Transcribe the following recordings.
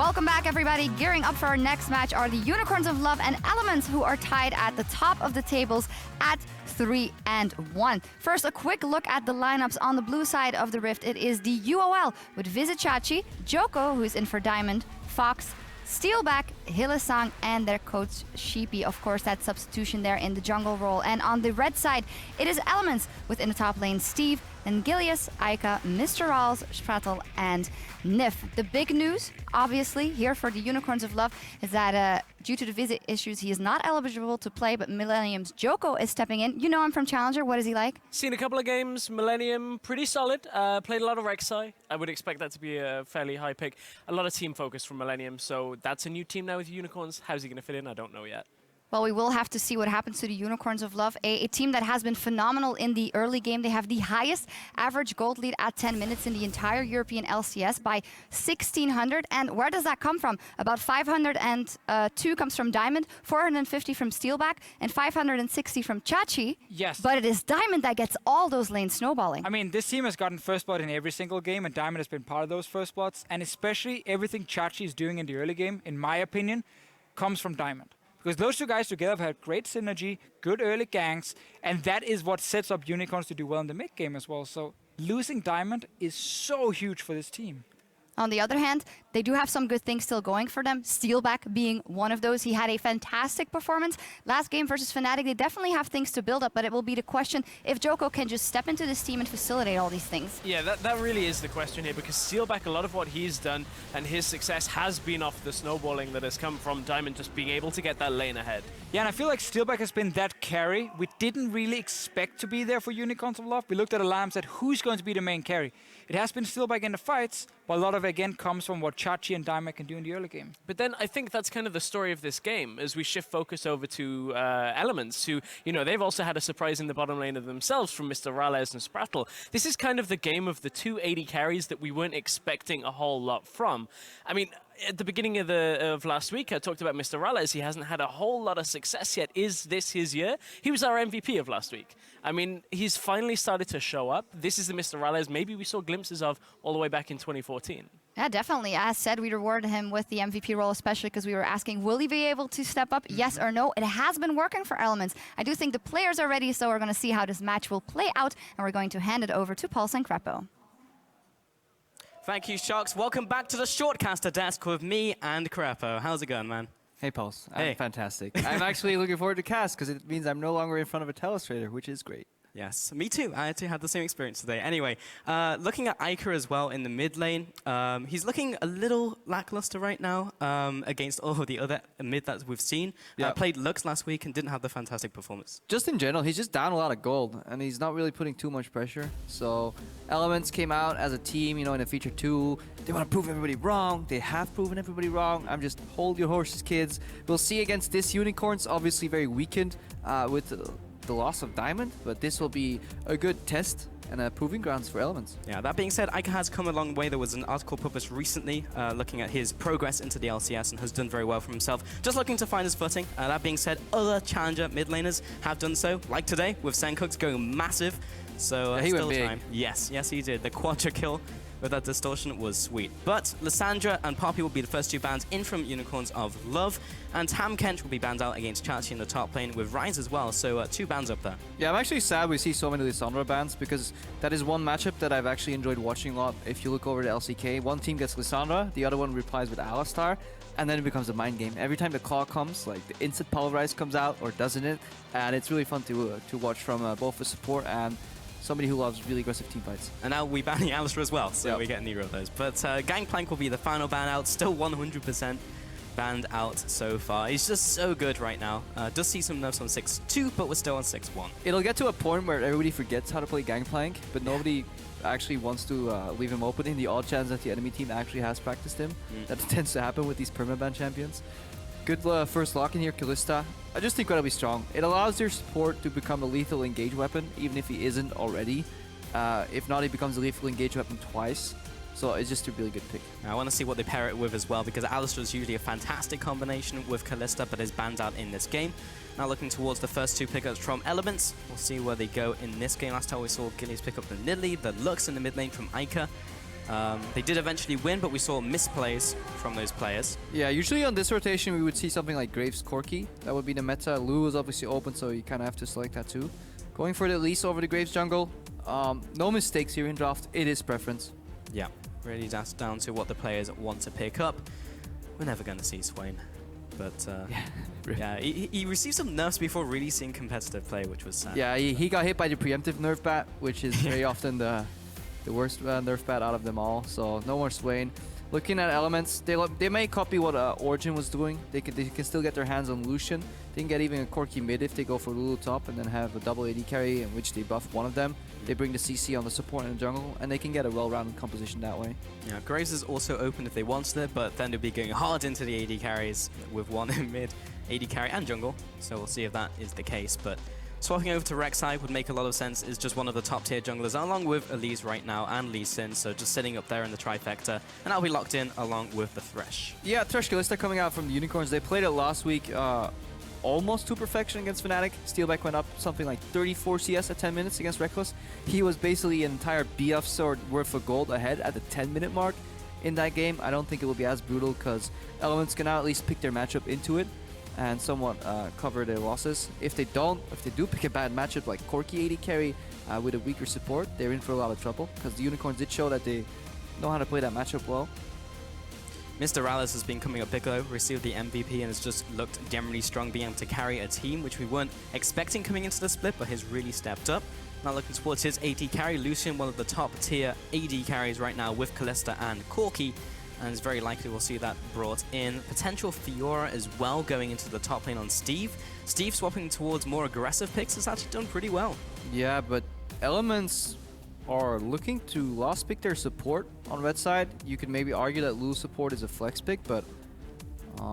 Welcome back, everybody. Gearing up for our next match are the Unicorns of Love and Elements, who are tied at the top of the tables at 3-1. First, a quick look at the lineups on the blue side of the Rift. It is the UOL with Vizicachi, Joko, who's in for Diamond, Fox, Steelback, Hillesang, and their coach Sheepy. Of course, that substitution there in the jungle role. And on the red side, it is Elements within the top lane, Steve, then Gilius, Aika, Mr. Rawls, Sprattel, and Nif. The big news, obviously, here for the Unicorns of Love is that due to the visit issues, he is not eligible to play, but Millennium's Joko is stepping in. You know him from Challenger. What is he like? Seen a couple of games. Millennium, pretty solid. Played a lot of Rek'Sai. I would expect that to be a fairly high pick. A lot of team focus from Millennium, so that's a new team now with Unicorns. How's he going to fit in? I don't know yet. Well, we will have to see what happens to the Unicorns of Love, a team that has been phenomenal in the early game. They have the highest average gold lead at 10 minutes in the entire European LCS by 1,600. And where does that come from? About 502 comes from Diamond, 450 from Steelback, and 560 from Chachi. Yes. But it is Diamond that gets all those lanes snowballing. I mean, this team has gotten first blood in every single game, and Diamond has been part of those first bloods. And especially everything Chachi is doing in the early game, in my opinion, comes from Diamond. Because those two guys together have had great synergy, good early ganks, and that is what sets up Unicorns to do well in the mid game as well. So losing Diamond is so huge for this team. On the other hand, they do have some good things still going for them. Steelback being one of those. He had a fantastic performance. Last game versus Fnatic, they definitely have things to build up, but it will be the question if Joko can just step into this team and facilitate all these things. Yeah, that really is the question here, because Steelback, a lot of what he's done and his success has been off the snowballing that has come from Diamond just being able to get that lane ahead. Yeah, and I feel like Steelback has been that carry we didn't really expect to be there for Unicorns of Love. We looked at a lineup and said, who's going to be the main carry? It has been Steelback in the fights, but a lot of it again comes from what Chachi and Diamond can do in the early game. But then I think that's kind of the story of this game as we shift focus over to Elements, who, you know, they've also had a surprise in the bottom lane of themselves from Mr. Rales and Sprattle. This is kind of the game of the 280 carries that we weren't expecting a whole lot from. I mean, at the beginning of last week, I talked about Mr. Rales. He hasn't had a whole lot of success yet. Is this his year? He was our MVP of last week. I mean, he's finally started to show up. This is the Mr. Rales maybe we saw glimpses of all the way back in 2014. Yeah, definitely. As said, we rewarded him with the MVP role, especially because we were asking, will he be able to step up? Yes or no? It has been working for Elements. I do think the players are ready, so we're going to see how this match will play out, and we're going to hand it over to Pulse and Crepo. Thank you, Sharks. Welcome back to the Shortcaster desk with me and Crepo. How's it going, man? Hey, Pulse. Hey. I'm fantastic. I'm actually looking forward to cast because it means I'm no longer in front of a telestrator, which is great. Yes, me too. I actually had the same experience today. Anyway, looking at Iker as well in the mid lane, he's looking a little lackluster right now against all of the other mid that we've seen. Yeah. Played Lux last week and didn't have the fantastic performance. Just in general, he's just down a lot of gold, and he's not really putting too much pressure. So Elements came out as a team, you know, in a feature 2. They want to prove everybody wrong. They have proven everybody wrong. I'm just hold your horses, kids. We'll see against this Unicorns, obviously very weakened with the loss of Diamond, but this will be a good test and a proving grounds for Elements. Yeah, that being said, Iker has come a long way. There was an article published recently looking at his progress into the LCS and has done very well for himself. Just looking to find his footing. That being said, other challenger mid laners have done so, like today with Sencooks going massive. So yeah, he still went big. time. Yes, he did. The quadra kill with that distortion was sweet. But Lissandra and Poppy will be the first 2 bans in from Unicorns of Love, and Tam Kench will be banned out against Chachi in the top lane with Rise as well, so 2 bans up there. Yeah, I'm actually sad we see so many Lissandra bans because that is one matchup that I've actually enjoyed watching a lot. If you look over to LCK, one team gets Lissandra, the other one replies with Alistar, and then it becomes a mind game. Every time the call comes, like the instant Pulverize comes out, or doesn't it? And it's really fun to watch from both a support and somebody who loves really aggressive team fights. And now we ban the Alistar as well, so yep. we get neither of those. But Gangplank will be the final ban out, still 100% banned out so far. He's just so good right now. Does see some nerfs on 6-2, but we're still on 6-1. It'll get to a point where everybody forgets how to play Gangplank, but nobody actually wants to leave him open in the odd chance that the enemy team actually has practiced him. That tends to happen with these permaban champions. Good first lock in here, Kalista. I just think incredibly strong. It allows your support to become a lethal engage weapon, even if he isn't already. If not, he becomes a lethal engage weapon twice. So it's just a really good pick. I want to see what they pair it with as well, because Alistar is usually a fantastic combination with Kalista, but is banned out in this game. Now looking towards the first 2 pickups from Elements. We'll see where they go in this game. Last time we saw Gillies pick up the Nidalee, the Lux in the mid lane from Iker. They did eventually win, but we saw misplays from those players. Yeah, usually on this rotation we would see something like Graves Corki. That would be the meta. Lu is obviously open, so you kind of have to select that too. Going for the Elise over the Graves jungle. No mistakes here in draft. It is preference. Yeah, really that's down to what the players want to pick up. We're never going to see Swain. But yeah, he received some nerfs before really seeing competitive play, which was sad. Yeah, he got hit by the preemptive nerf bat, which is very often the worst nerf bat out of them all. So no more Swain. Looking at elements, they may copy what Origin was doing. They can still get their hands on Lucian. They can get even a Corki mid if they go for Lulu top and then have a double AD carry in which they buff one of them. They bring the CC on the support in the jungle, and they can get a well-rounded composition that way. Yeah, Graves is also open if they wanted it, but then they'll be going hard into the AD carries with one in mid, AD carry and jungle. So we'll see if that is the case. But swapping over to Rek'Sai would make a lot of sense. Is just one of the top tier junglers, along with Elise right now and Lee Sin. So just sitting up there in the trifecta, and I'll be locked in along with the Thresh. Yeah, Thresh Kalista coming out from the Unicorns. They played it last week. Almost to perfection against Fnatic. Steelback went up something like 34 CS at 10 minutes against Reckless. He was basically an entire BF sword worth of gold ahead at the 10-minute mark in that game. I don't think it will be as brutal because Elements can now at least pick their matchup into it and somewhat cover their losses. If they do pick a bad matchup like Corki AD carry with a weaker support, they're in for a lot of trouble because the Unicorns did show that they know how to play that matchup well. Mr. Rallis has been coming up big though, received the MVP and has just looked generally strong, being able to carry a team, which we weren't expecting coming into the split, but has really stepped up. Now looking towards his AD carry, Lucian, one of the top tier AD carries right now with Kalista and Corki, and it's very likely we'll see that brought in. Potential Fiora as well going into the top lane on Steve. Steve swapping towards more aggressive picks has actually done pretty well. Yeah, but Elements are looking to last pick their support on red side. You could maybe argue that Lulu support is a flex pick, but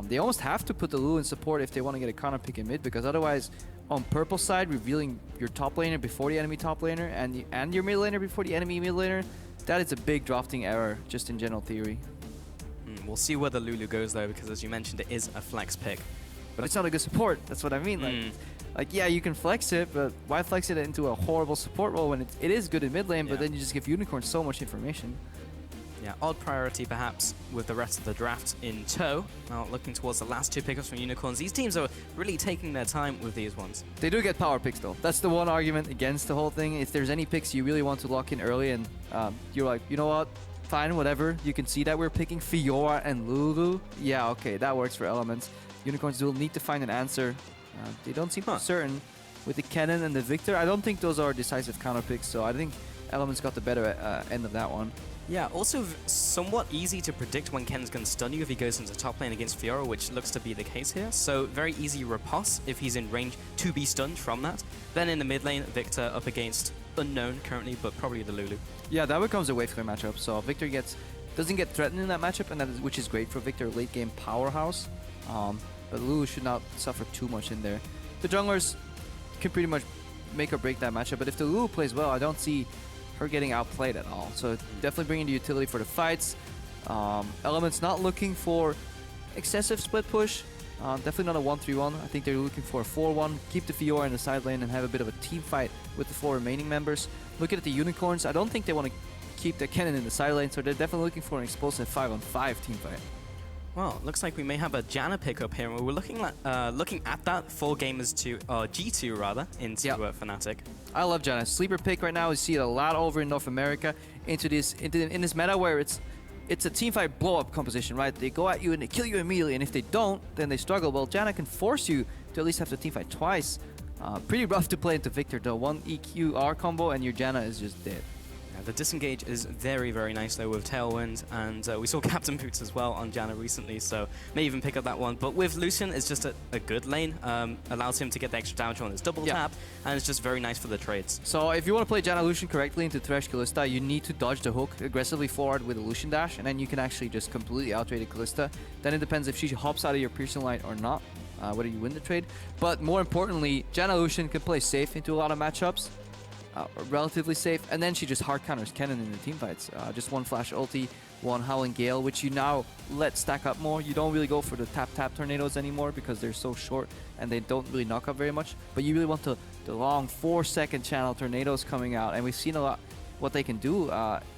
they almost have to put the Lulu in support if they want to get a counter pick in mid, because otherwise on purple side, revealing your top laner before the enemy top laner and your mid laner before the enemy mid laner, that is a big drafting error just in general theory. We'll see where the Lulu goes though, because as you mentioned, it is a flex pick. But it's not a good support, that's what I mean. Like, yeah, you can flex it, but why flex it into a horrible support role when it is good in mid lane, but then you just give Unicorn so much information. Yeah, odd priority perhaps with the rest of the draft in tow. Now looking towards the last two pickups from Unicorns, these teams are really taking their time with these ones. They do get power picks though. That's the one argument against the whole thing. If there's any picks you really want to lock in early and you're like, you know what, fine, whatever. You can see that we're picking Fiora and Lulu. Yeah, okay, that works for Elements. Unicorns will need to find an answer. They don't seem certain with the Cannon and the Victor. I don't think those are decisive counter picks, so I think Elements got the better end of that one. Yeah, also somewhat easy to predict when Ken's going to stun you if he goes into top lane against Fiora, which looks to be the case here. So very easy riposte if he's in range to be stunned from that. Then in the mid lane, Victor up against unknown currently, but probably the Lulu. Yeah, that becomes a wave clear matchup. So Victor doesn't get threatened in that matchup, and which is great for Victor, late game powerhouse. But Lulu should not suffer too much in there. The junglers can pretty much make or break that matchup, but if the Lulu plays well, I don't see her getting outplayed at all. So definitely bringing the utility for the fights. Elements not looking for excessive split push. Definitely not a 1-3-1. I think they're looking for a 4-1. Keep the Fiora in the side lane and have a bit of a team fight with the 4 remaining members. Looking at the Unicorns, I don't think they want to keep their Cannon in the side lane, so they're definitely looking for an explosive 5-on-5 team fight. Well, looks like we may have a Janna pickup here, and we're looking at that 4 gamers to G2 rather into Fnatic. I love Janna. Sleeper pick right now. We see it a lot over in North America in this meta where it's a teamfight blow-up composition, right? They go at you and they kill you immediately, and if they don't, then they struggle. Well, Janna can force you to at least have to teamfight twice. Pretty rough to play into Victor though. 1 EQR combo and your Janna is just dead. The disengage is very, very nice though with Tailwind, and we saw Captain Boots as well on Janna recently, so may even pick up that one. But with Lucian, it's just a good lane, allows him to get the extra damage on his double tap, and it's just very nice for the trades. So if you want to play Janna Lucian correctly into Thresh Kalista, you need to dodge the hook aggressively forward with a Lucian dash, and then you can actually just completely outtrade a Kalista. Then it depends if she hops out of your piercing line or not, whether you win the trade. But more importantly, Janna Lucian can play safe into a lot of matchups. Relatively safe, and then she just hard counters Cannon in the team fights. Just 1 flash ulti, 1 Howling Gale, which you now let stack up more. You don't really go for the tap tornadoes anymore because they're so short and they don't really knock up very much. But you really want the long 4-second channel tornadoes coming out, and we've seen a lot what they can do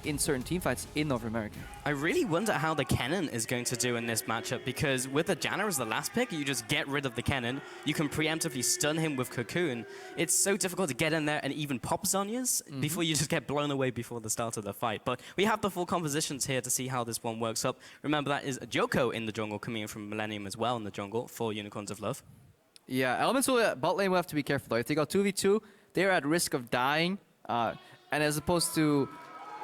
in certain team fights in North America. I really wonder how the Kennen is going to do in this matchup, because with the Janna as the last pick, you just get rid of the Kennen. You can preemptively stun him with Cocoon. It's so difficult to get in there and even pop Zhonya's before you just get blown away before the start of the fight. But we have the full compositions here to see how this one works up. Remember, that is Joko in the jungle, coming in from Millennium as well in the jungle for Unicorns of Love. Yeah, Elements will, bot lane will have to be careful though. If they go 2v2, they're at risk of dying. And as opposed to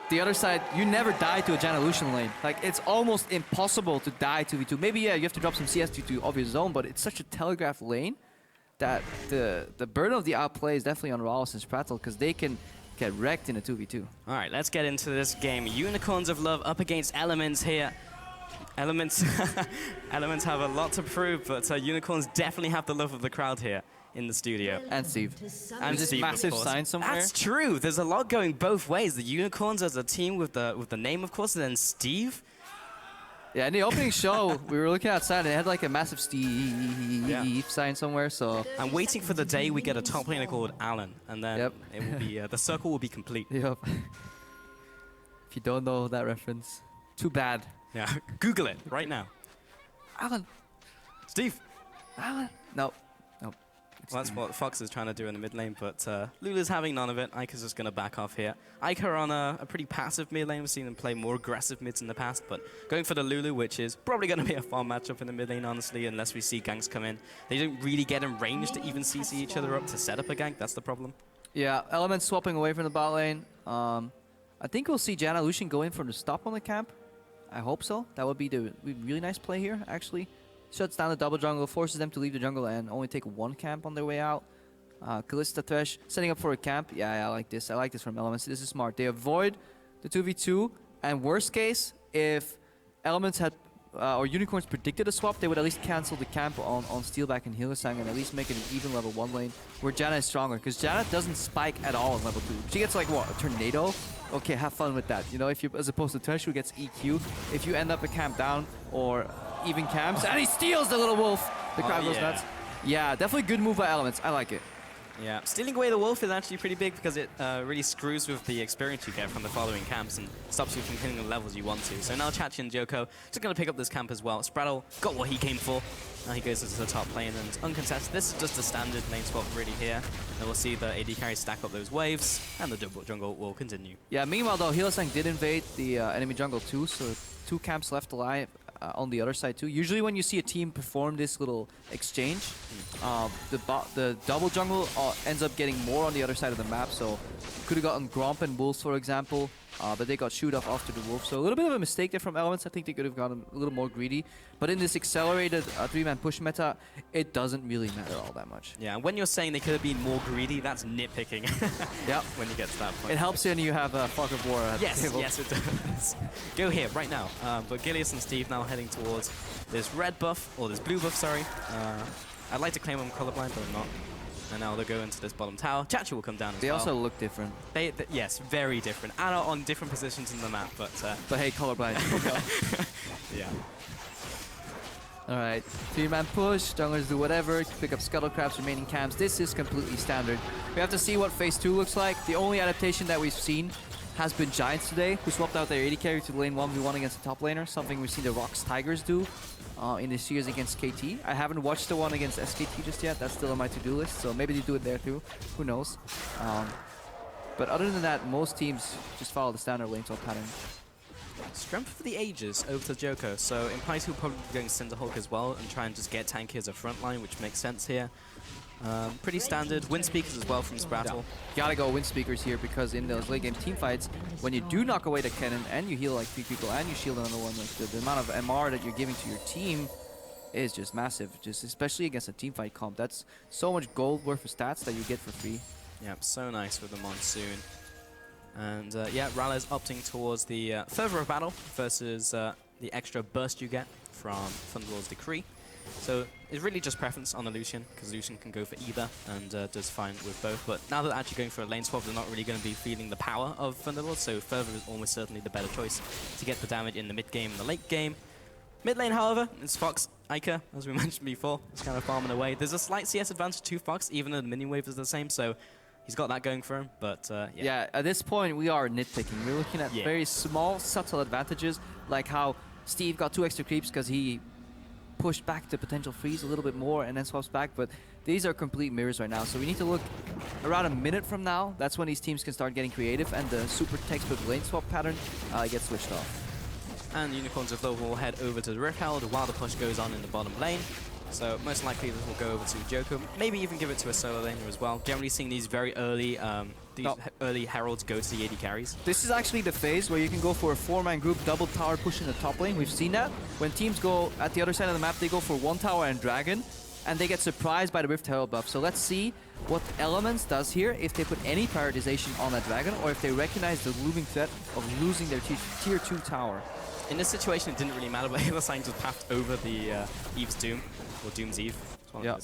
the other side, you never die to a Janna Lucian lane. Like, it's almost impossible to die 2v2. Maybe, yeah, you have to drop some CS to obvious zone, but it's such a telegraphed lane that the burden of the outplay is definitely on Rawls and Sprattle, because they can get wrecked in a 2v2. All right, let's get into this game. Unicorns of Love up against Elements here. Elements have a lot to prove, but Unicorns definitely have the love of the crowd here in the studio. And Steve. And This Steve, massive of course. sign somewhere. That's true. There's a lot going both ways. The Unicorns as a team with the name, of course, and then Steve. Yeah, in the opening show, we were looking outside and it had like a massive Steve sign somewhere, so... I'm waiting for the day we get a top laner called Alan, and then it will be the circle will be complete. Yep. If you don't know that reference, too bad. Yeah, Google it right now. Alan. Steve. Alan. No. Well, that's what Fox is trying to do in the mid lane, but Lulu's having none of it. Ika's just going to back off here. Ika on a pretty passive mid lane. We've seen them play more aggressive mids in the past, but going for the Lulu, which is probably going to be a fun matchup in the mid lane, honestly, unless we see ganks come in. They don't really get in range to even CC each other up to set up a gank. That's the problem. Yeah, Elements swapping away from the bot lane. I think we'll see Janna Lucian go in for the stop on the camp. I hope so. That would be the really nice play here, actually. Shuts down the double jungle, forces them to leave the jungle and only take one camp on their way out. Kalista Thresh setting up for a camp. Yeah, I like this. I like this from Elements. This is smart. They avoid the 2v2, and worst case, if Elements had or Unicorns predicted a swap, they would at least cancel the camp on Steelback and Hylissang and at least make it an even level 1 lane where Janna is stronger, because Janna doesn't spike at all in level 2. She gets like, what, a tornado? Okay, have fun with that. You know, if you, as opposed to Thresh, who gets EQ, if you end up a camp down or even camps, and he steals the little wolf, the crowd goes nuts. Yeah, definitely good move by Elements. I like it. Yeah, stealing away the wolf is actually pretty big because it really screws with the experience you get from the following camps and stops you from hitting the levels you want to. So now Chachi and Joko just going to pick up this camp as well. Sprattle got what he came for. Now he goes into the top lane and uncontested. This is just a standard lane swap really here. And we'll see the AD carry stack up those waves and the jungle will continue. Yeah, meanwhile though, Hylissang did invade the enemy jungle too, so 2 camps left alive. On the other side too. Usually when you see a team perform this little exchange, the double jungle ends up getting more on the other side of the map. So could have gotten Gromp and Wolves, for example, but they got shoot off after the Wolf. So a little bit of a mistake there from Elements. I think they could have gotten a little more greedy. But in this accelerated 3-man push meta, it doesn't really matter all that much. Yeah, and when you're saying they could have been more greedy, that's nitpicking. Yep. When you get to that point. It helps when you have a Fog of War at the table. Yes, it does. Go here, right now. But Gilius and Steve now heading towards this red buff, or this blue buff, sorry. I'd like to claim I'm colorblind, but I'm not. And now they'll go into this bottom tower. Chachi will come down as well. They also look different. Yes, very different. And are on different positions in the map, but hey, colorblind. yeah. Alright, 3-man push, junglers do whatever, pick up Scuttlecraft's remaining camps. This is completely standard. We have to see what phase 2 looks like. The only adaptation that we've seen has been Giants today, who swapped out their AD carry to the lane 1v1 against the top laner, something we've seen the Rocks Tigers do in the series against KT. I haven't watched the one against SKT just yet, that's still on my to-do list, so maybe they do it there too, who knows. But other than that, most teams just follow the standard lane swap pattern. Strength for the ages over to Joko, so implies he'll probably be going Cinderhulk as well and try and just get tanky as a front line, which makes sense here. Pretty standard. Wind speakers as well from Sprattle. Gotta go wind speakers here because in those late game team fights, when you do knock away the cannon and you heal like 3 people and you shield another one, like the amount of MR that you're giving to your team is just massive. Just especially against a team fight comp. That's so much gold worth of stats that you get for free. Yep, so nice with the Monsoon. And yeah, Rale's opting towards the fervor of battle versus the extra burst you get from Thunderlord's Decree. So it's really just preference on the Lucian, because Lucian can go for either and does fine with both. But now that they're actually going for a lane swap, they're not really going to be feeling the power of Thunderlord, so Fervor is almost certainly the better choice to get the damage in the mid game and the late game. Mid lane, however, it's Fox, Ika, as we mentioned before. It's kind of farming away. There's a slight CS advantage to Fox, even though the minion wave is the same, so he's got that going for him, but Yeah, at this point, we are nitpicking. We're looking at very small, subtle advantages, like how Steve got 2 extra creeps because he pushed back the potential freeze a little bit more and then swaps back, but these are complete mirrors right now. So we need to look around a minute from now. That's when these teams can start getting creative and the super textbook lane swap pattern gets switched off. And Unicorns of Love will head over to the Rift Herald while the push goes on in the bottom lane. So most likely this will go over to Joko, maybe even give it to a solo laner as well. Generally seeing these very early early heralds go to the AD carries. This is actually the phase where you can go for a 4-man group double tower push in the top lane. We've seen that. When teams go at the other side of the map, they go for 1 tower and dragon, and they get surprised by the Rift Herald buff. So let's see what Elements does here, if they put any prioritization on that dragon, or if they recognize the looming threat of losing their tier 2 tower. In this situation, it didn't really matter, but the sign just passed over the Eve's Doom, or Doom's Eve. Yeah.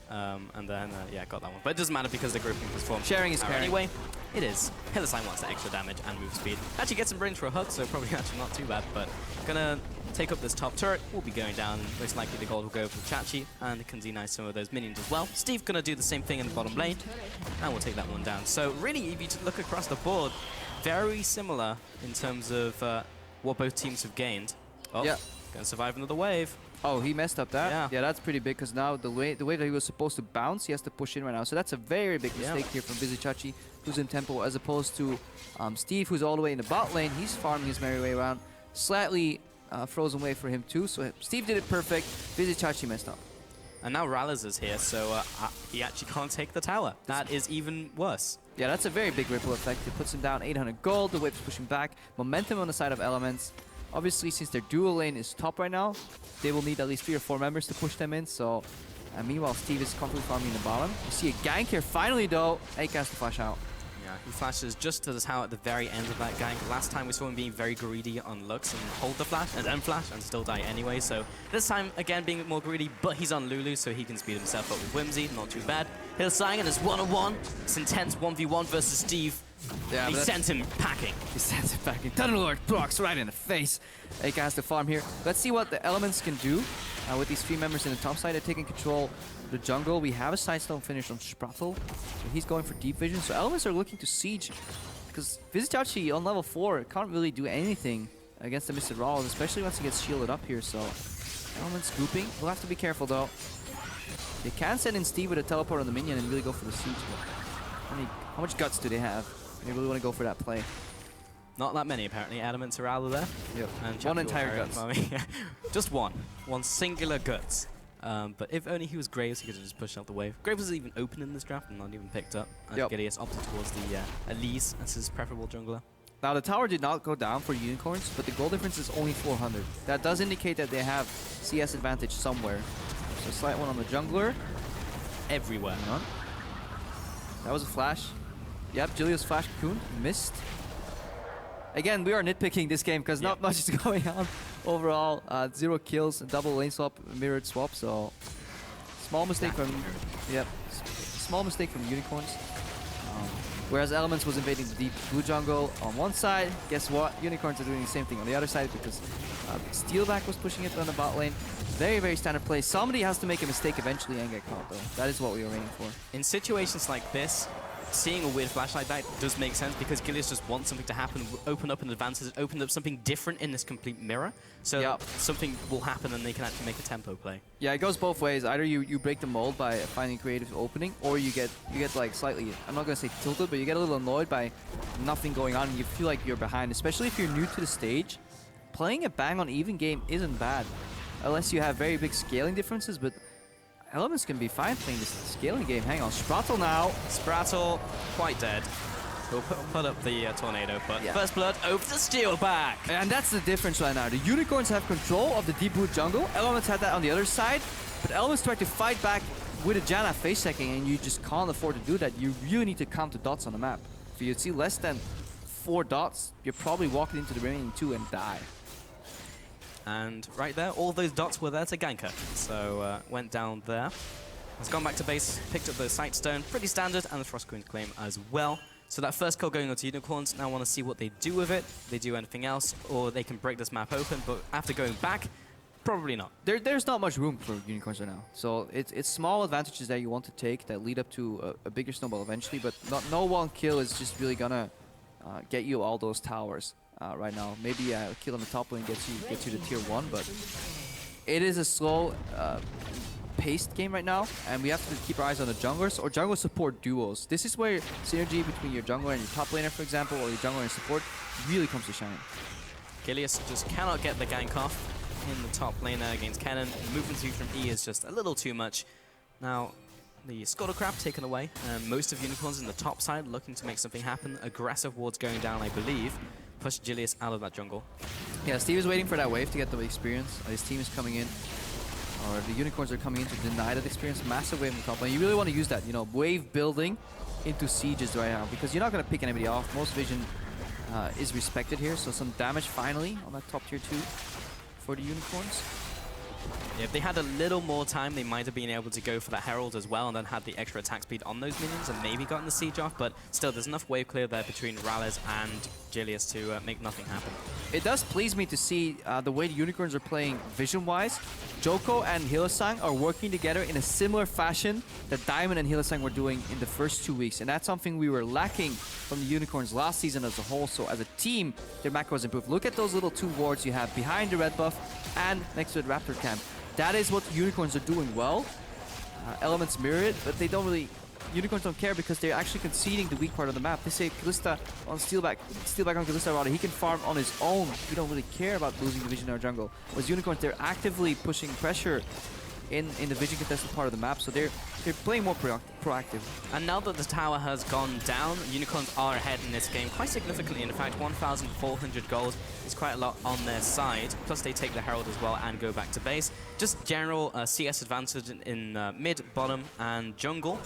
And then, got that one. But it doesn't matter because the grouping was formed. Sharing is pairing. Anyway, it is. Sign wants the extra damage and move speed. Actually gets some range for a hook, so probably actually not too bad, but gonna take up this top turret. We'll be going down. Most likely the gold will go for Chachi, and it can deny some of those minions as well. Steve gonna do the same thing in the bottom lane, and we'll take that one down. So really, if you look across the board, very similar in terms of what both teams have gained. Oh, yeah. Gonna survive another wave. Oh, he messed up that? Yeah. That's pretty big because now the way that he was supposed to bounce, he has to push in right now. So that's a very big mistake here from Busy Chachi, who's in tempo, as opposed to Steve, who's all the way in the bot lane. He's farming his merry way around. Slightly frozen way for him too. So Steve did it perfect. Busy Chachi messed up. And now Rallis is here, so he actually can't take the tower. That is even worse. Yeah, that's a very big ripple effect. It puts him down 800 gold. The wave's pushing back. Momentum on the side of Elements. Obviously, since their dual lane is top right now, they will need at least 3 or 4 members to push them in. So, meanwhile, Steve is completely farming in the bottom. You see a gank here. Finally, though, AK has to flash out. Yeah, he flashes just to the tower at the very end of that gank. Last time we saw him being very greedy on Lux and hold the flash and then flash and still die anyway. So this time, again, being a bit more greedy, but he's on Lulu, so he can speed himself up with Whimsy. Not too bad. Hillsang and it's 1-on-1. It's intense 1v1 versus Steve. Yeah, he sent him packing. He sends it back in. Thunderlord blocks right in the face. AK has to farm here. Let's see what the Elements can do with these 3 members in the top side. They're taking control of the jungle. We have a sidestone finish on Sprattle. So he's going for deep vision. So Elements are looking to siege because Vizitachi on level 4 can't really do anything against the Mr. Rawls, especially once he gets shielded up here. So Elements grouping. We'll have to be careful though. They can send in Steve with a teleport on the minion and really go for the siege. But how much guts do they have? They really want to go for that play. Not that many, apparently. Elements are out of there. Yep. And One entire guts. Just one. One singular guts. But if only he was Graves, he could have just pushed out the wave. Graves was even open in this draft and not even picked up. And Gideas opted towards the Elise as his preferable jungler. Now, the tower did not go down for Unicorns, but the gold difference is only 400. That does indicate that they have CS advantage somewhere. So slight one on the jungler. Everywhere. That was a flash. Yep, Julius flash cocoon. Missed. Again, we are nitpicking this game because not much is going on overall. 0 kills, double lane swap, mirrored swap. So small mistake from small mistake from Unicorns. Whereas Elements was invading the deep blue jungle on one side. Guess what? Unicorns are doing the same thing on the other side because Steelback was pushing it on the bot lane. Very, very standard play. Somebody has to make a mistake eventually and get caught though. That is what we were aiming for. In situations like this, seeing a weird flash like that does make sense because Gileas just wants something to happen, open up an advantage, open up something different in this complete mirror. So something will happen and they can actually make a tempo play. Yeah, it goes both ways. Either you break the mold by finding creative opening, or you get like slightly, I'm not gonna say tilted, but you get a little annoyed by nothing going on and you feel like you're behind, especially if you're new to the stage. Playing a bang on even game isn't bad, unless you have very big scaling differences, but Elements can be fine playing this scaling game. Hang on, Sprattle now. Sprattle, quite dead. He'll put up the tornado, but first blood over the Steelback. And that's the difference right now. The Unicorns have control of the deep blue jungle. Elements had that on the other side, but Elements tried to fight back with a Janna face checking, and you just can't afford to do that. You really need to count the dots on the map. If you see less than 4 dots, you're probably walking into the remaining 2 and die. And right there, all those dots were there to gank her. So went down there. Has gone back to base, picked up the Sightstone, pretty standard, and the Frost Queen's Claim as well. So that first kill going on to Unicorns, now want to see what they do with it. They do anything else, or they can break this map open. But after going back, Probably not. There's not much room for unicorns right now. So it's small advantages that you want to take that lead up to a bigger snowball eventually, but no one kill is just really gonna get you all those towers right now. Maybe a kill on the top lane gets you to tier 1, but it is a slow paced game right now, and we have to keep our eyes on the junglers or jungle support duos. This is where synergy between your jungler and your top laner, for example, or your jungler and support really comes to shine. Gilius just cannot get the gank off in the top laner against Cannon. Movement speed from E is just a little too much. Now, the Scuttlecraft taken away, and most of Unicorns in the top side looking to make something happen. Aggressive wards going down, I believe. Push Gilius out of that jungle. Yeah, Steve is waiting for that wave to get the experience. His team is coming in, or the Unicorns are coming in to deny that experience. Massive wave on the top lane. You really want to use that, you know, wave building into sieges right now, because you're not going to pick anybody off. Most vision is respected here, so some damage finally on that top tier 2 for the Unicorns. Yeah, if they had a little more time, they might have been able to go for that Herald as well and then had the extra attack speed on those minions and maybe gotten the siege off, but still, there's enough wave clear there between Rales and Gilius to make nothing happen. It does please me to see the way the Unicorns are playing vision-wise. Joko and Hylissang are working together in a similar fashion that Diamond and Hylissang were doing in the first 2 weeks, and that's something we were lacking from the Unicorns last season as a whole. So as a team, their macro has improved. Look at those little 2 wards you have behind the red buff and next to the Raptor camp. That is what the Unicorns are doing well. Elements mirror it, but they don't really... Unicorns don't care because they're actually conceding the weak part of the map. They say Kalista on steelback on Kalista rather. He can farm on his own. We don't really care about losing the vision in our jungle. Whereas Unicorns, they're actively pushing pressure in the vision contested part of the map, so they're playing more proactive. And now that the tower has gone down, Unicorns are ahead in this game quite significantly. In fact, 1,400 gold is quite a lot on their side. Plus, they take the Herald as well and go back to base. Just general CS advantage in mid, bottom, and jungle.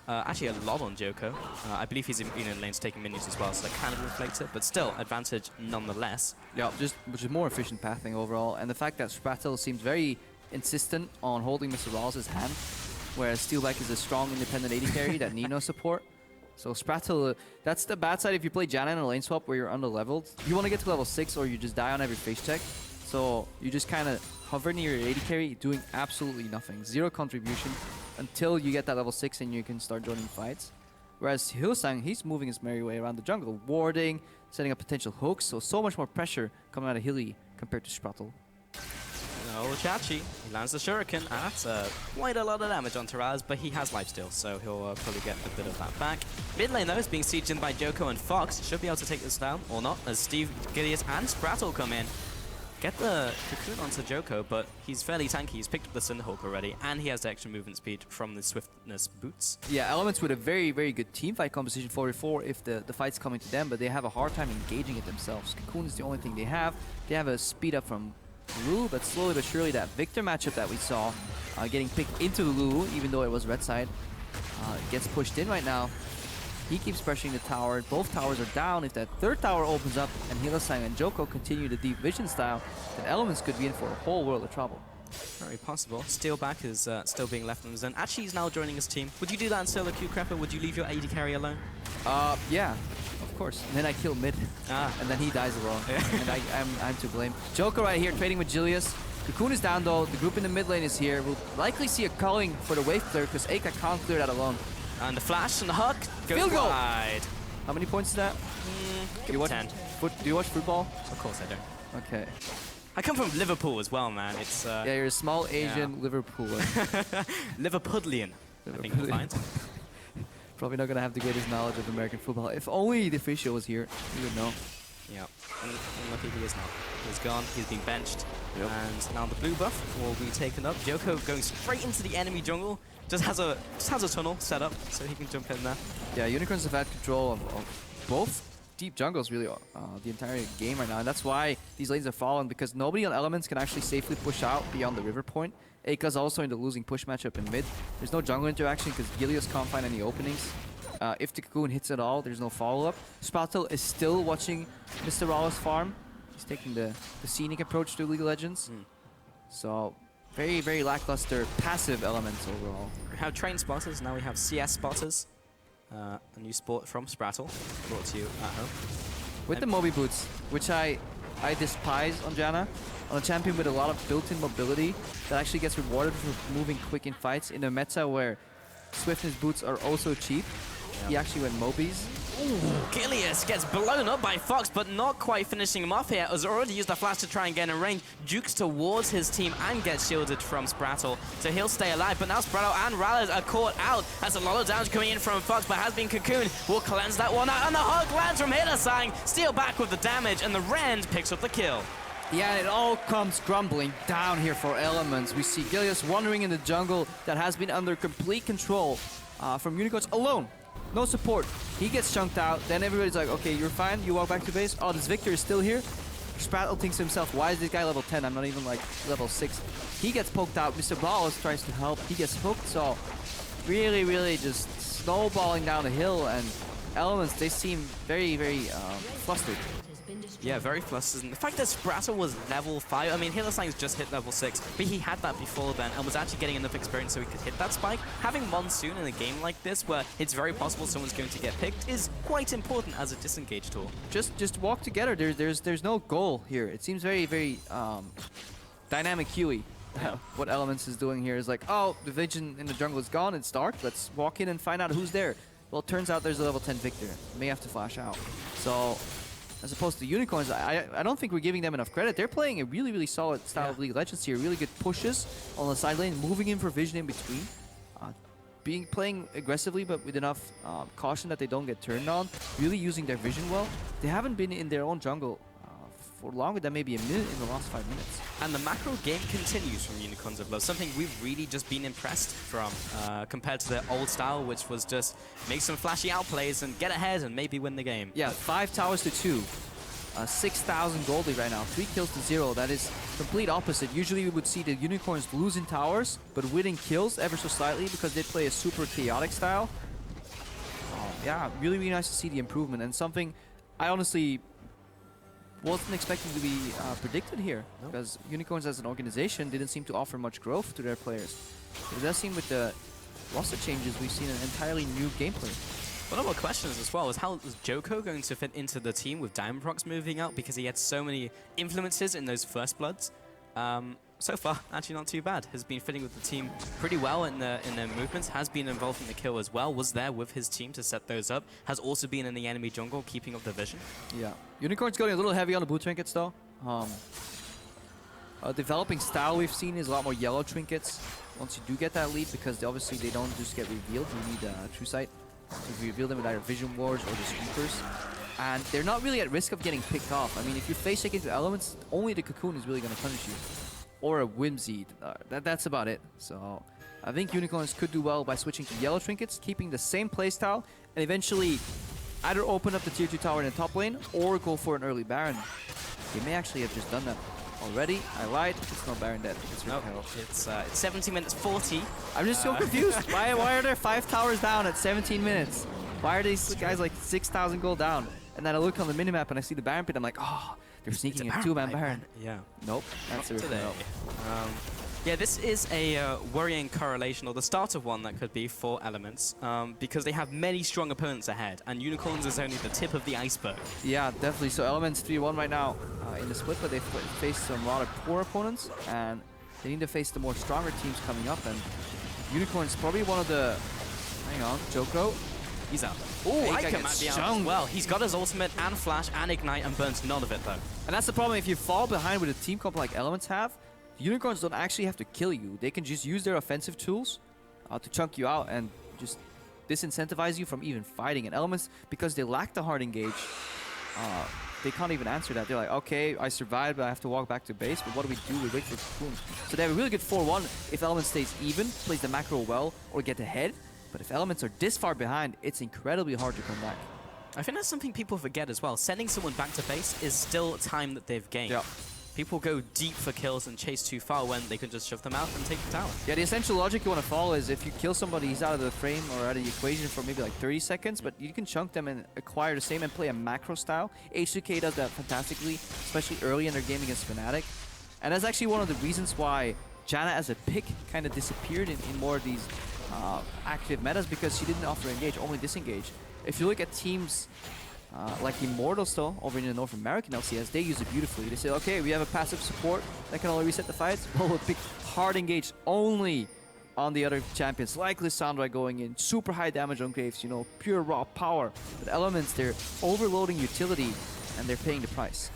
Actually, a lot on Joko. I believe he's been in lanes taking minions as well, so that kind of reflects it, but still, advantage nonetheless. Yeah, which is more efficient pathing overall, and the fact that Sprattle seems very insistent on holding Mr. Rawls' hand, whereas Steelback is a strong independent AD carry that need no support. So Sprattle, that's the bad side if you play Janna in a lane swap where you're under-leveled. You want to get to level 6 or you just die on every face check. So you just kind of hover near your AD carry, doing absolutely nothing. Zero contribution until you get that level 6 and you can start joining fights. Whereas Hylissang, he's moving his merry way around the jungle, warding, setting up potential hooks, so much more pressure coming out of Hilly compared to Sprattle. Oh, Chachi, he lands the Shuriken, and that's quite a lot of damage on Taraz, but he has lifesteal, so he'll probably get a bit of that back. Mid lane, though, is being sieged in by Joko and Fox. Should be able to take this down, or not, as Steve, Gilius, and Sprattle come in. Get the Cocoon onto Joko, but he's fairly tanky. He's picked up the Cinderhawk already, and he has the extra movement speed from the Swiftness boots. Yeah, Elements with a very, very good team fight composition 4v4 if the fight's coming to them, but they have a hard time engaging it themselves. Cocoon is the only thing they have. They have a speed up from Lulu, but slowly but surely that Victor matchup that we saw getting picked into the Lulu, even though it was red side, gets pushed in right now. He keeps pressuring the tower. Both towers are down. If that third tower opens up and Hylissang and Joko continue the deep vision style, then Elements could be in for a whole world of trouble. Very possible. Steelback is still being left on his own. Actually, he's now joining his team. Would you do that in solo queue, Crapper? Would you leave your AD carry alone? Yeah, of course. And then I kill mid, and then he dies alone. And I'm to blame. Joko right here trading with Julius. Cocoon is down though. The group in the mid lane is here. We'll likely see a culling for the wave clear because Aka can't clear that alone. And the flash and the hook goes Field goal! wide. How many points is that? Do you watch 10. Do you watch football? Of course I don't. Okay. I come from Liverpool as well, man. It's yeah, you're a small Asian Liverpooler. Liverpudlian, I think you'll find. Probably not going to have the greatest knowledge of American football. If only the official was here, he would know. Yeah, and lucky he is not. He's gone, he's been benched. Yep. And now the blue buff will be taken up. Joko going straight into the enemy jungle. Just has a tunnel set up so he can jump in there. Yeah, Unicorns have had control of both deep jungles really the entire game right now, and that's why these lanes are fallen, because nobody on Elements can actually safely push out beyond the river point. Aka's also in the losing push matchup in mid. There's no jungle interaction because Gilius can't find any openings. If the Cocoon hits at all, there's no follow-up. Sprattle is still watching Mr. Rawls farm. He's taking the scenic approach to League of Legends. So very, very lackluster passive Elements overall. We have train spotters, now we have CS spotters. A new sport from Sprattle, brought to you at home. With the Moby Boots, which I I despise on Janna. On a champion with a lot of built-in mobility that actually gets rewarded for moving quick in fights in a meta where swiftness boots are also cheap. He actually went Mobies. Ooh, Gilius gets blown up by Fox, but not quite finishing him off here. Has already used the flash to try and get in range. Jukes towards his team and gets shielded from Sprattle, so he'll stay alive. But now Sprattle and Rallis are caught out. That's a lot of damage coming in from Fox, but has been cocooned. Will cleanse that one out, and the hug lands from Hittersang. Steal back with the damage, and the Rend picks up the kill. Yeah, it all comes crumbling down here for Elements. We see Gilius wandering in the jungle that has been under complete control from Unicorns alone. No support. He gets chunked out. Then everybody's like, okay, you're fine. You walk back to base. Oh, this Victor is still here. Sprattle thinks to himself, why is this guy level 10? I'm not even like level 6. He gets poked out. Mr. Ballas tries to help. He gets hooked. So really, really just snowballing down the hill. And Elements, they seem very, very flustered. Yeah, very flustered. And the fact that Sprattle was level 5, I mean, Hittersang's just hit level 6, but he had that before then and was actually getting enough experience so he could hit that spike. Having Monsoon in a game like this where it's very possible someone's going to get picked is quite important as a disengage tool. Just walk together. There's no goal here. It seems very, very dynamic Huey. What Elements is doing here is like, oh, the vision in the jungle is gone. It's dark. Let's walk in and find out who's there. Well, it turns out there's a level 10 Victor. May have to flash out. So as opposed to Unicorns, I don't think we're giving them enough credit. They're playing a really, really solid style of League of Legends here. Really good pushes on the side lane, moving in for vision in between. Playing aggressively, but with enough caution that they don't get turned on. Really using their vision well. They haven't been in their own jungle for longer than maybe a minute in the last 5 minutes. And the macro game continues from Unicorns of Love, something we've really just been impressed from compared to the old style, which was just make some flashy outplays and get ahead and maybe win the game. Yeah, 5 towers to 2. 6,000 gold lead right now, 3 kills to 0. That is complete opposite. Usually we would see the Unicorns losing towers, but winning kills ever so slightly because they play a super chaotic style. Yeah, really, really nice to see the improvement and something I honestly wasn't expecting to be predicted here, because Unicorns as an organization didn't seem to offer much growth to their players. It does seem with the roster changes we've seen an entirely new gameplay. One of our questions as well is how is Joko going to fit into the team with Diamondprox moving out, because he had so many influences in those First Bloods. So far, actually not too bad. Has been fitting with the team pretty well in their movements. Has been involved in the kill as well. Was there with his team to set those up. Has also been in the enemy jungle, keeping up the vision. Yeah, Unicorn's going a little heavy on the blue trinkets though. A developing style we've seen is a lot more yellow trinkets once you do get that lead, because obviously they don't just get revealed. You need True Sight to reveal them with either Vision Wars or the Sweepers. And they're not really at risk of getting picked off. I mean, if you face check into Elements, only the Cocoon is really going to punish you. Or a Whimsy. That's about it. So I think Unicorns could do well by switching to yellow trinkets, keeping the same playstyle, and eventually either open up the tier 2 tower in the top lane or go for an early Baron. They may actually have just done that already. I lied. It's not Baron dead. It's no, it's 17 minutes 40. I'm just so confused. Why are there 5 towers down at 17 minutes? Why are these guys like 6,000 gold down? And then I look on the minimap and I see the Baron pit. I'm like, oh, they're sneaking a 2-man Baron. Yeah. Nope. That's it. Today. Yeah, this is a worrying correlation, or the start of one that could be for Elements, because they have many strong opponents ahead, and Unicorns is only the tip of the iceberg. Yeah, definitely. So Elements 3-1 right now in the split, but they've faced some rather poor opponents, and they need to face the more stronger teams coming up. And Unicorns probably one of the... Hang on, Joko. He's out. Oh, Ica might be out as well. He's got his ultimate and flash and ignite and burns none of it though. And that's the problem. If you fall behind with a team comp like Elements have, Unicorns don't actually have to kill you. They can just use their offensive tools to chunk you out and just disincentivize you from even fighting. And Elements, because they lack the hard engage, they can't even answer that. They're like, okay, I survived, but I have to walk back to base. But what do? We wait for Cocoon. So they have a really good 4-1 if Elements stays even, plays the macro well, or get ahead. But if Elements are this far behind, it's incredibly hard to come back. I think that's something people forget as well. Sending someone back to base is still time that they've gained. Yeah. People go deep for kills and chase too far when they can just shove them out and take the tower. Yeah, the essential logic you want to follow is if you kill somebody, he's out of the frame or out of the equation for maybe like 30 seconds, but you can chunk them and acquire the same and play a macro style. H2K does that fantastically, especially early in their game against Fnatic. And that's actually one of the reasons why Janna as a pick kind of disappeared in more of these active metas, because she didn't offer engage, only disengage. If you look at teams Like Immortals though, over in the North American LCS, they use it beautifully. They say, okay, we have a passive support that can only reset the fights. Well, we'll pick hard engage only on the other champions, like Lissandra going in, super high damage on Graves, you know, pure raw power. But Elements, they're overloading utility, and they're paying the price.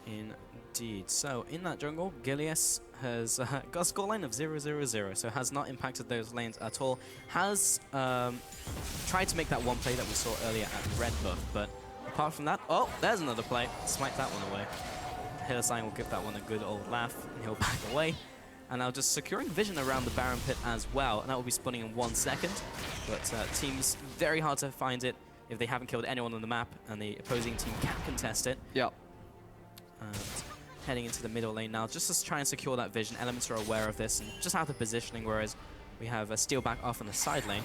Indeed. So in that jungle, Gilius has got a scoreline of 0-0-0, so has not impacted those lanes at all. Has tried to make that one play that we saw earlier at red buff, but apart from that, oh, there's another play. Smite that one away. Hillsang will give that one a good old laugh, and he'll back away. And now just securing vision around the Baron pit as well, and that will be spawning in 1 second. But teams, very hard to find it if they haven't killed anyone on the map, and the opposing team can contest it. Yeah. And heading into the middle lane now, just to try and secure that vision. Elements are aware of this and just have the positioning, whereas we have a steal back off on the side lane.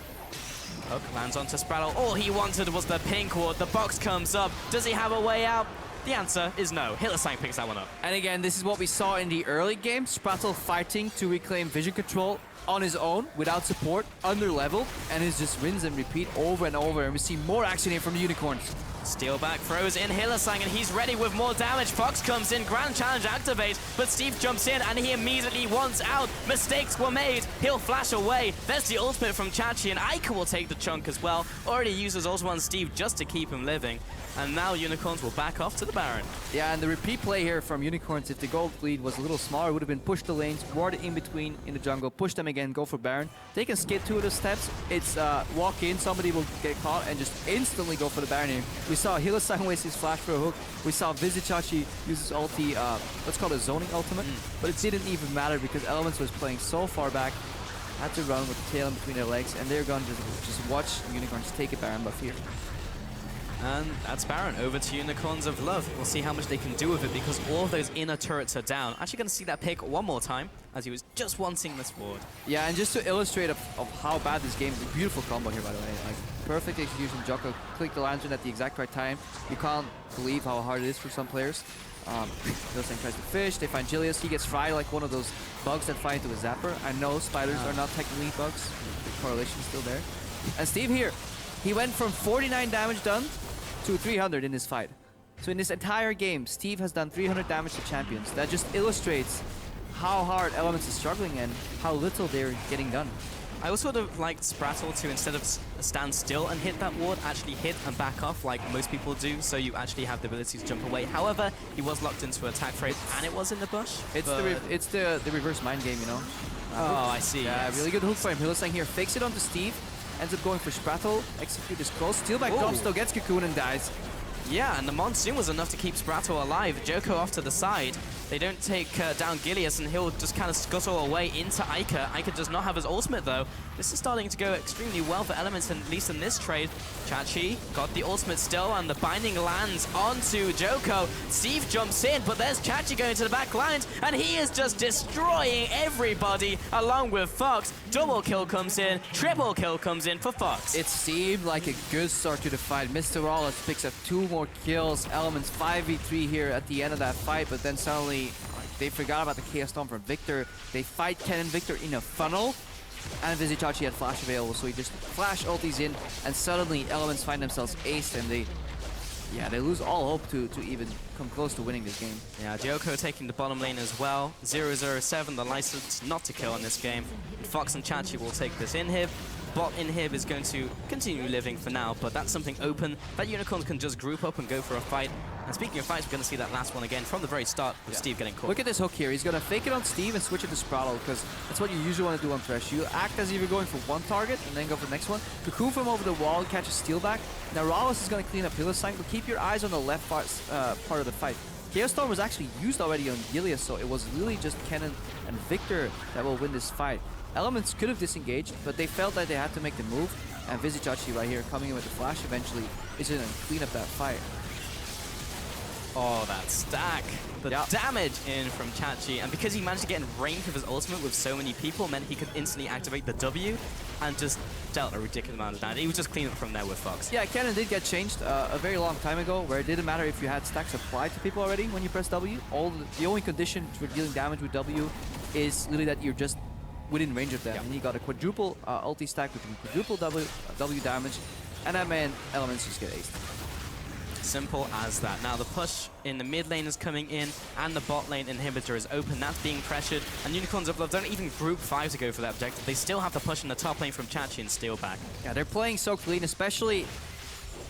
Hook lands onto Sprattle. All he wanted was the pink ward. The box comes up. Does he have a way out? The answer is no. Hillsang picks that one up. And again, this is what we saw in the early game. Sprattle fighting to reclaim vision control on his own, without support, under level, and it's just rinse and repeat over and over. And we see more action here from the Unicorns. Steal back, throws in Hillsang, and he's ready with more damage. Fox comes in, Grand Challenge activates, but Steve jumps in, and he immediately wants out. Mistakes were made. He'll flash away. There's the ultimate from Chachi, and Ica will take the chunk as well. Already uses ultimate on Steve just to keep him living. And now Unicorns will back off to the Baron. Yeah, and the repeat play here from Unicorns, if the gold lead was a little smaller, would have been push the lanes, ward in between in the jungle, push them again, go for Baron. They can skip 2 of the steps. It's walk in, somebody will get caught, and just instantly go for the Baron here. We saw Hillsang waste his flash for a hook. We saw Vizichachi use his ulti, let's call it a zoning ultimate, but it didn't even matter because Elements was playing so far back. Had to run with the tail in between their legs, and they're going to just watch Unicorns take a Baron buff here. And that's Baron, over to Unicorns of Love. We'll see how much they can do with it because all of those inner turrets are down. Actually going to see that pick one more time as he was just wanting this ward. Yeah, and just to illustrate of how bad this game is, a beautiful combo here by the way. Like, perfect execution. Jocko clicked the lantern at the exact right time. You can't believe how hard it is for some players. Hillsang tries to fish, they find Gilius. He gets fried like one of those bugs that fly into a zapper. I know spiders are not technically bugs. The correlation is still there. And Steve here, he went from 49 damage done to 300 in this fight. So in this entire game, Steve has done 300 damage to champions. That just illustrates how hard Elements is struggling and how little they're getting done. I also would have liked Sprattle to, instead of stand still and hit that ward, actually hit and back off like most people do, so you actually have the ability to jump away. However, he was locked into attack frame, and it was in the bush. It's the reverse mind game, you know? Oh, I see. Yeah, yes. really good hook for him. Hillsang here fakes it onto Steve, ends up going for Sprattle, execute is close, steal back drops, still gets Cocoon and dies. Yeah, and the Monsoon was enough to keep Sprattle alive. Joko off to the side. They don't take down Gilius, and he'll just kind of scuttle away into Ica. Ica does not have his ultimate, though. This is starting to go extremely well for Elements, at least in this trade. Chachi got the ultimate still, and the binding lands onto Joko. Steve jumps in, but there's Chachi going to the back lines, and he is just destroying everybody, along with Fox. Double kill comes in, triple kill comes in for Fox. It seemed like a good start to the fight. Mr. Wallace picks up 2 more kills. Elements 5v3 here at the end of that fight, but then suddenly they forgot about the Chaos Storm from Victor. They fight Ken and Victor in a funnel, and Vizichachi had flash available, so he just flash ultis in, and suddenly Elements find themselves aced, and they lose all hope to even come close to winning this game. Yeah, Joko taking the bottom lane as well. 007, the license not to kill in this game. And Fox and Chachi will take this inhib. Bot inhib is going to continue living for now, but that's something open that Unicorns can just group up and go for a fight. And speaking of fights, we're going to see that last one again from the very start with Steve getting caught. Look at this hook here. He's going to fake it on Steve and switch it to Sprattle, because that's what you usually want to do on Thresh. You act as if you're going for one target and then go for the next one. Cocoon from over the wall, catches steal back. Now Rawless is going to clean up Hillsang, but keep your eyes on the left part of the fight. Chaos Storm was actually used already on Gilius, so it was really just Kennen and Victor that will win this fight. Elements could have disengaged, but they felt that they had to make the move, and Vizichachi right here coming in with the flash eventually is going to clean up that fight. Oh, that stack. The damage in from Chachi, and because he managed to get in range of his ultimate with so many people, meant he could instantly activate the W and just dealt a ridiculous amount of damage. He was just clean up from there with Fox. Yeah, Kennen did get changed a very long time ago, where it didn't matter if you had stacks applied to people already when you press W. The only condition for dealing damage with W is really that you're just within range of them. And he got a quadruple ulti stack with quadruple W damage. And that man, Elements just get aced. Simple as that. Now the push in the mid lane is coming in, and the bot lane inhibitor is open. That's being pressured, and Unicorns of Love don't even group 5 to go for that objective. They still have to push in the top lane from Chachi and steal back. Yeah, they're playing so clean, especially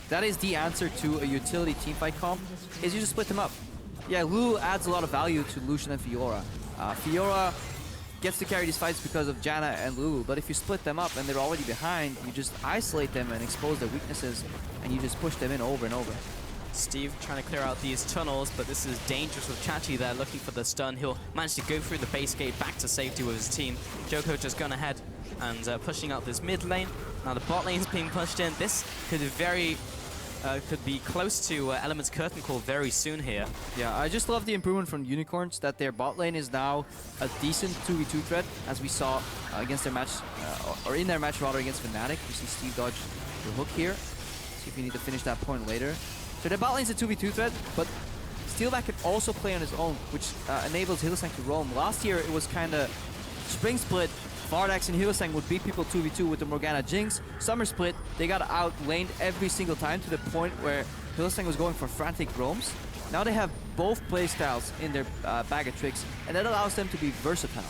that is the answer to a utility teamfight comp, is you just split them up. Yeah, Lulu adds a lot of value to Lucian and Fiora. Fiora gets to carry these fights because of Janna and Lulu, but if you split them up and they're already behind, you just isolate them and expose their weaknesses, and you just push them in over and over. Steve trying to clear out these tunnels, but this is dangerous with Chachi there, looking for the stun. He'll manage to go through the base gate back to safety with his team. Joko just gone ahead and pushing out this mid lane. Now the bot lane is being pushed in. This could be close to Element's curtain call very soon here. Yeah, I just love the improvement from Unicorns, that their bot lane is now a decent 2v2 threat, as we saw against their match, or in their match rather against Fnatic. You see Steve dodge the hook here. See if you need to finish that point later. So their bot lane is a 2v2 threat, but Steelback can also play on his own, which enables Hylissang to roam. Last year it was kind of spring split. Vardax and Hylissang would beat people 2v2 with the Morgana Jinx. Summer split, they got outlaned every single time to the point where Hylissang was going for frantic roams. Now they have both playstyles in their bag of tricks, and that allows them to be versatile.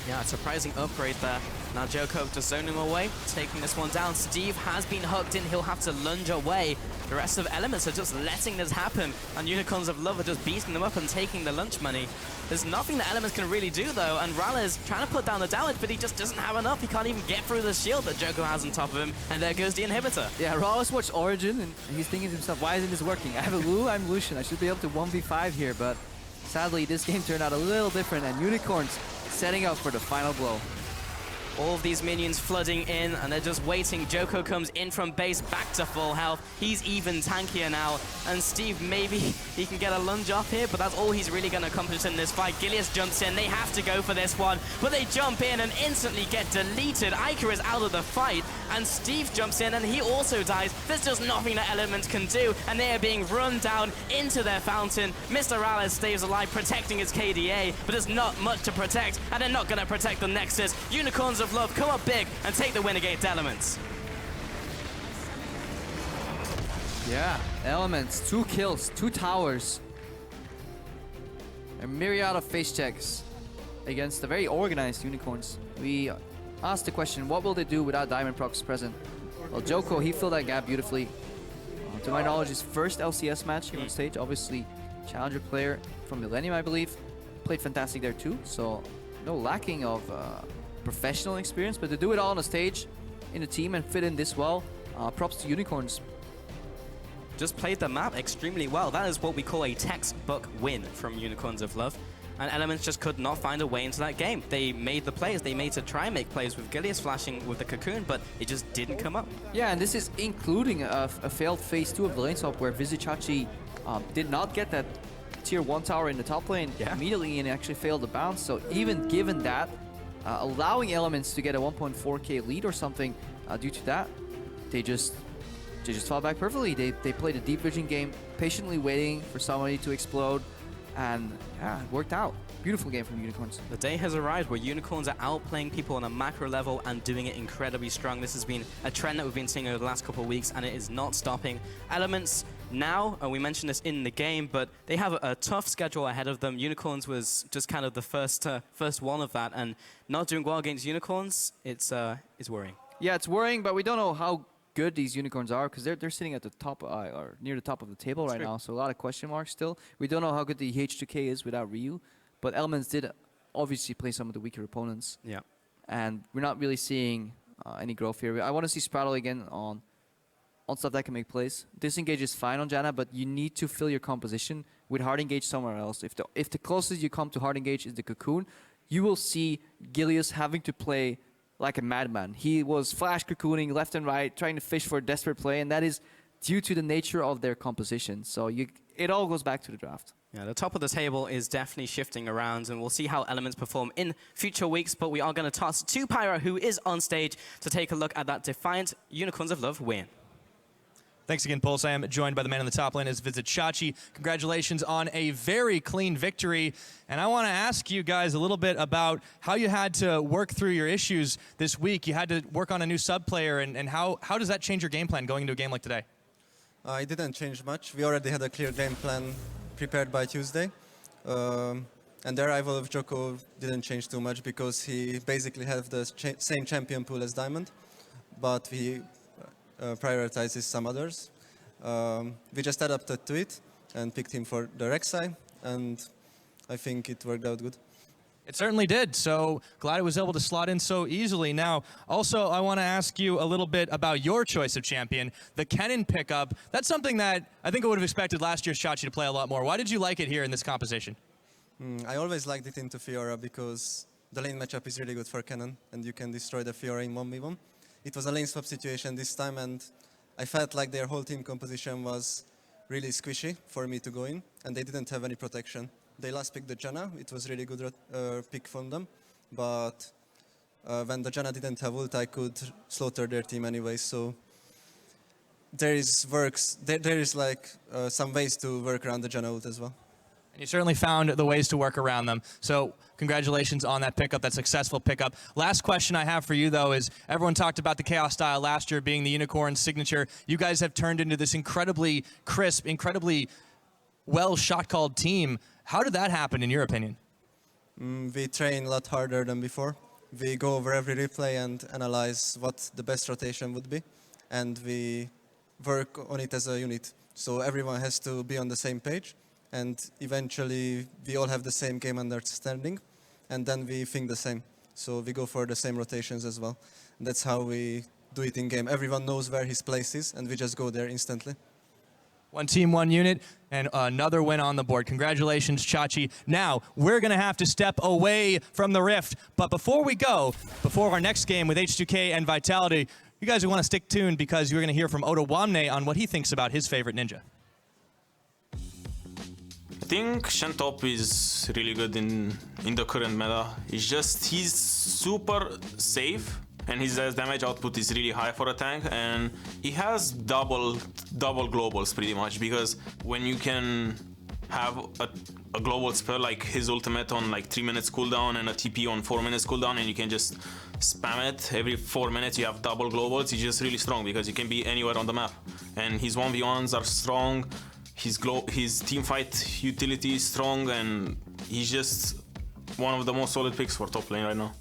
Yeah, surprising upgrade there. Now Joko just zoning him away, taking this one down. Steve has been hooked in, he'll have to lunge away. The rest of Elements are just letting this happen, and Unicorns of Love are just beating them up and taking the lunch money. There's nothing that Elements can really do though, and Rallis trying to put down the damage, but he just doesn't have enough. He can't even get through the shield that Joko has on top of him, and there goes the inhibitor. Yeah, Rallis watched Origin, and he's thinking to himself, why isn't this working? I have a Lulu, I'm Lucian, I should be able to 1v5 here, but sadly this game turned out a little different, and Unicorns setting up for the final blow. All of these minions flooding in, and they're just waiting. Joko comes in from base, back to full health. He's even tankier now, and Steve, maybe he can get a lunge off here, but that's all he's really going to accomplish in this fight. Gilius jumps in. They have to go for this one, but they jump in and instantly get deleted. Iker is out of the fight, and Steve jumps in, and he also dies. There's just nothing that Element can do, and they are being run down into their fountain. Mr. Rallis stays alive, protecting his KDA, but there's not much to protect, and they're not going to protect the Nexus. Unicorns of Love come up big and take the win against Elements. Yeah, Elements, 2 kills, 2 towers. A myriad of face checks against the very organized Unicorns. We asked the question, what will they do without Diamond Procs present? Well, Joko, he filled that gap beautifully. To my knowledge, his first LCS match here on stage, obviously challenger player from Millennium, I believe. Played fantastic there too, so no lacking of professional experience, but to do it all on a stage in a team and fit in this well, props to Unicorns. Just played the map extremely well. That is what we call a textbook win from Unicorns of Love. And Elements just could not find a way into that game. They made the plays. They made to try and make plays with Gilius flashing with the cocoon, but it just didn't come up. Yeah, and this is including a failed phase 2 of the lane swap where Vizichachi did not get that tier 1 tower in the top lane immediately and actually failed to bounce. So even given that, allowing Elements to get a 1.4k lead or something due to that, they just fought back perfectly. They played a deep vision game, patiently waiting for somebody to explode, and yeah, it worked out. Beautiful game from Unicorns. The day has arrived where Unicorns are outplaying people on a macro level and doing it incredibly strong. This has been a trend that we've been seeing over the last couple of weeks, and it is not stopping. Elements now, we mentioned this in the game, but they have a tough schedule ahead of them. Unicorns was just kind of the first one of that, and not doing well against Unicorns, it's worrying. Yeah, it's worrying, but we don't know how good these Unicorns are because they're sitting at the top or near the top of the table right now, so a lot of question marks still. We don't know how good the H2K is without Ryu, but Elements did obviously play some of the weaker opponents. Yeah, and we're not really seeing any growth here. I want to see Spraddle again on stuff that can make plays. Disengage is fine on Janna, but you need to fill your composition with hard engage somewhere else. If the closest you come to hard engage is the cocoon, you will see Gilius having to play like a madman. He was flash cocooning left and right, trying to fish for a desperate play, and that is due to the nature of their composition. So it all goes back to the draft. Yeah, the top of the table is definitely shifting around, and we'll see how Elements perform in future weeks, but we are going to toss to Pyro, who is on stage, to take a look at that Defiant Unicorns of Love win. Thanks again, Pulse. I am joined by the man in the top lane as Visit Chachi. Congratulations on a very clean victory. And I want to ask you guys a little bit about how you had to work through your issues this week. You had to work on a new sub player, and how does that change your game plan going into a game like today? It didn't change much. We already had a clear game plan prepared by Tuesday. And the arrival of Joko didn't change too much because he basically had the same champion pool as Diamond, but he prioritizes some others. We just adapted to it and picked him for the Rek'Sai, and I think it worked out good. It certainly did. So glad it was able to slot in so easily. Now, also, I want to ask you a little bit about your choice of champion, the Kennen pickup. That's something that I think I would have expected last year's Chachi to play a lot more. Why did you like it here in this composition? I always liked it into Fiora because the lane matchup is really good for Kennen, and you can destroy the Fiora in 1v1. It was a lane swap situation this time, and I felt like their whole team composition was really squishy for me to go in, and they didn't have any protection. They last picked the Janna. It was really good pick from them, but when the Janna didn't have ult, I could slaughter their team anyway. So there is some ways to work around the Janna ult as well. And you certainly found the ways to work around them. So congratulations on that pickup, that successful pickup. Last question I have for you, though, is everyone talked about the Chaos style last year being the Unicorn signature. You guys have turned into this incredibly crisp, incredibly well shot-called team. How did that happen, in your opinion? We train a lot harder than before. We go over every replay and analyze what the best rotation would be, and we work on it as a unit. So everyone has to be on the same page, and eventually we all have the same game understanding, and then we think the same. So we go for the same rotations as well. And that's how we do it in game. Everyone knows where his place is, and we just go there instantly. One team, one unit, and another win on the board. Congratulations, Chachi. Now, we're going to have to step away from the Rift. But before we go, before our next game with H2K and Vitality, you guys want to stick tuned because you're going to hear from Oda Wamne on what he thinks about his favorite ninja. I think Shen top is really good in the current meta. It's just he's super safe and his damage output is really high for a tank, and he has double globals pretty much, because when you can have a global spell like his ultimate on like 3 minutes cooldown and a TP on 4 minutes cooldown, and you can just spam it every 4 minutes, you have double globals. He's just really strong because you can be anywhere on the map, and his 1v1s are strong. His teamfight utility is strong, and he's just one of the most solid picks for top lane right now.